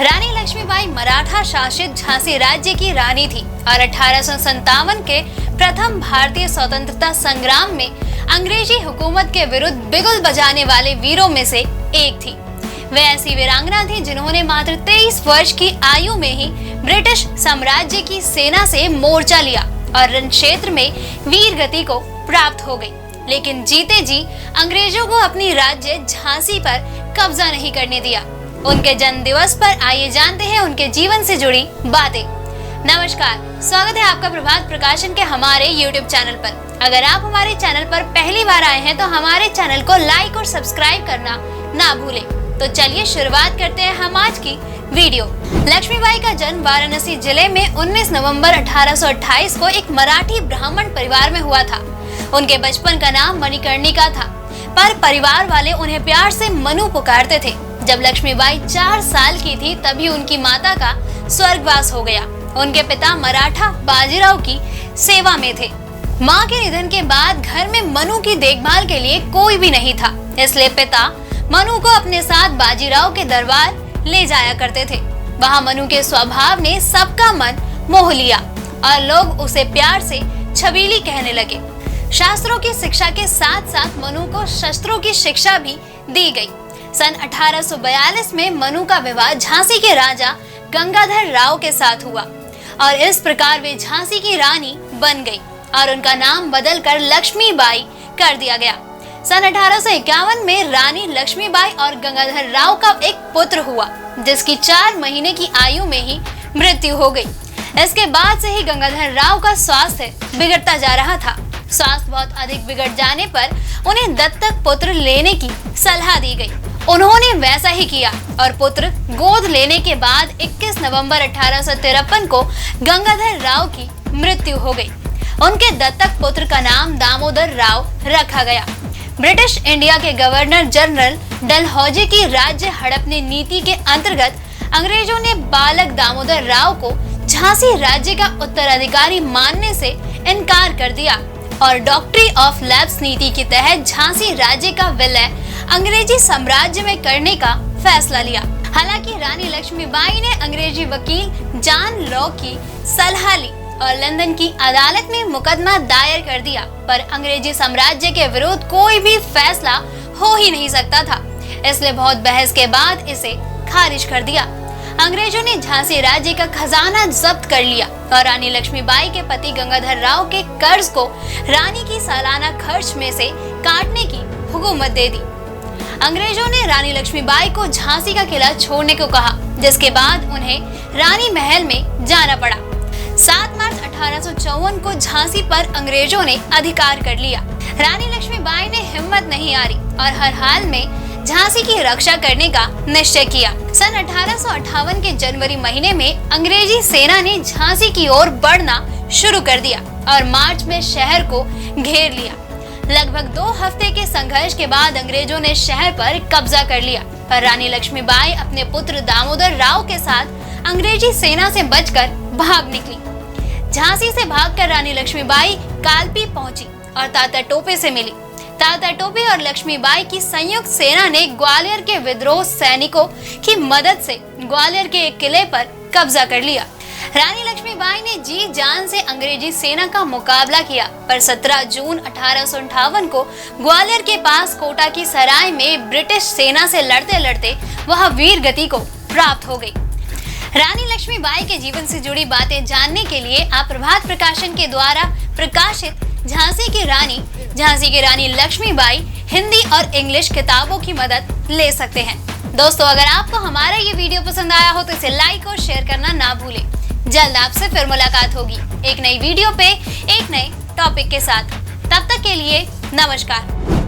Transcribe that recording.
रानी लक्ष्मीबाई मराठा शासित झांसी राज्य की रानी थी और 1857 के प्रथम भारतीय स्वतंत्रता संग्राम में अंग्रेजी हुकूमत के विरुद्ध बिगुल बजाने वाले वीरों में से एक थी। वे ऐसी वीरांगना थी जिन्होंने मात्र 23 वर्ष की आयु में ही ब्रिटिश साम्राज्य की सेना से मोर्चा लिया और रण क्षेत्र में वीर गति को प्राप्त हो गई, लेकिन जीते जी अंग्रेजों को अपनी राज्य झांसी पर कब्जा नहीं करने दिया। उनके जन्म दिवस पर आइए जानते हैं उनके जीवन से जुड़ी बातें। नमस्कार, स्वागत है आपका प्रभात प्रकाशन के हमारे YouTube चैनल पर। अगर आप हमारे चैनल पर पहली बार आए हैं तो हमारे चैनल को लाइक और सब्सक्राइब करना ना भूलें। तो चलिए शुरुआत करते हैं हम आज की वीडियो। लक्ष्मीबाई का जन्म वाराणसी जिले में 19 नवंबर 1828 को एक मराठी ब्राह्मण परिवार में हुआ था। उनके बचपन का नाम मणिकर्णिका था, पर परिवार वाले उन्हें प्यार से मनु पुकारते थे। जब लक्ष्मीबाई 4 साल की थी तभी उनकी माता का स्वर्गवास हो गया। उनके पिता मराठा बाजीराव की सेवा में थे। मां के निधन के बाद घर में मनु की देखभाल के लिए कोई भी नहीं था, इसलिए पिता मनु को अपने साथ बाजीराव के दरबार ले जाया करते थे। वहां मनु के स्वभाव ने सबका मन मोह लिया और लोग उसे प्यार से छबीली कहने लगे। शास्त्रों की शिक्षा के साथ साथ मनु को शस्त्रों की शिक्षा भी दी गई। सन 1842 में मनु का विवाह झांसी के राजा गंगाधर राव के साथ हुआ और इस प्रकार वे झांसी की रानी बन गई और उनका नाम बदलकर लक्ष्मीबाई कर दिया गया। सन 1851 में रानी लक्ष्मीबाई और गंगाधर राव का एक पुत्र हुआ, जिसकी 4 महीने की आयु में ही मृत्यु हो गई। इसके बाद से ही गंगाधर राव का स्वास्थ्य बिगड़ता जा रहा था। स्वास्थ्य बहुत अधिक बिगड़ जाने पर उन्हें दत्तक पुत्र लेने की सलाह दी गई। उन्होंने वैसा ही किया और पुत्र गोद लेने के बाद 21 नवंबर 1853 को गंगाधर राव की मृत्यु हो गई। उनके दत्तक पुत्र का नाम दामोदर राव रखा गया। ब्रिटिश इंडिया के गवर्नर जनरल डलहौजी की राज्य हड़पने नीति के अंतर्गत अंग्रेजों ने बालक दामोदर राव को झांसी राज्य का उत्तराधिकारी मानने से इनकार कर दिया और डॉक्ट्री ऑफ लैप्स नीति के तहत झांसी राज्य का विलय अंग्रेजी साम्राज्य में करने का फैसला लिया। हालांकि रानी लक्ष्मीबाई ने अंग्रेजी वकील जॉन लॉक की सलाह ली और लंदन की अदालत में मुकदमा दायर कर दिया, पर अंग्रेजी साम्राज्य के विरुद्ध कोई भी फैसला हो ही नहीं सकता था, इसलिए बहुत बहस के बाद इसे खारिज कर दिया। अंग्रेजों ने झांसी राज्य का खजाना जब्त कर लिया और रानी लक्ष्मीबाई के पति गंगाधर राव के कर्ज को रानी की सालाना खर्च में से काटने की हुकूमत दे दी। अंग्रेजों ने रानी लक्ष्मीबाई को झांसी का किला छोड़ने को कहा, जिसके बाद उन्हें रानी महल में जाना पड़ा। 7 मार्च 1854 को झांसी पर अंग्रेजों ने अधिकार कर लिया। रानी लक्ष्मीबाई ने हिम्मत नहीं हारी और हर हाल में झांसी की रक्षा करने का निश्चय किया। सन 1858 के जनवरी महीने में अंग्रेजी सेना ने झांसी की ओर बढ़ना शुरू कर दिया और मार्च में शहर को घेर लिया। लगभग 2 हफ्ते के संघर्ष के बाद अंग्रेजों ने शहर पर कब्जा कर लिया, पर रानी लक्ष्मीबाई अपने पुत्र दामोदर राव के साथ अंग्रेजी सेना से बचकर भाग निकली। झांसी से भागकर रानी लक्ष्मीबाई कालपी पहुंची और तात्या टोपे से मिली। तात्या टोपे और लक्ष्मीबाई की संयुक्त सेना ने ग्वालियर के विद्रोह सैनिकों की मदद से ग्वालियर के एक किले पर कब्जा कर लिया। रानी लक्ष्मीबाई ने जी जान से अंग्रेजी सेना का मुकाबला किया, पर 17 जून 1858 को ग्वालियर के पास कोटा की सराय में ब्रिटिश सेना से लड़ते लड़ते वह वीर गति को प्राप्त हो गई। रानी लक्ष्मीबाई के जीवन से जुड़ी बातें जानने के लिए आप प्रभात प्रकाशन के द्वारा प्रकाशित झांसी की रानी लक्ष्मीबाई हिंदी और इंग्लिश किताबों की मदद ले सकते हैं। दोस्तों, अगर आपको हमारा ये वीडियो पसंद आया हो तो इसे लाइक और शेयर करना ना भूलें। जल्द आपसे फिर मुलाकात होगी एक नई वीडियो पे एक नए टॉपिक के साथ। तब तक के लिए नमस्कार।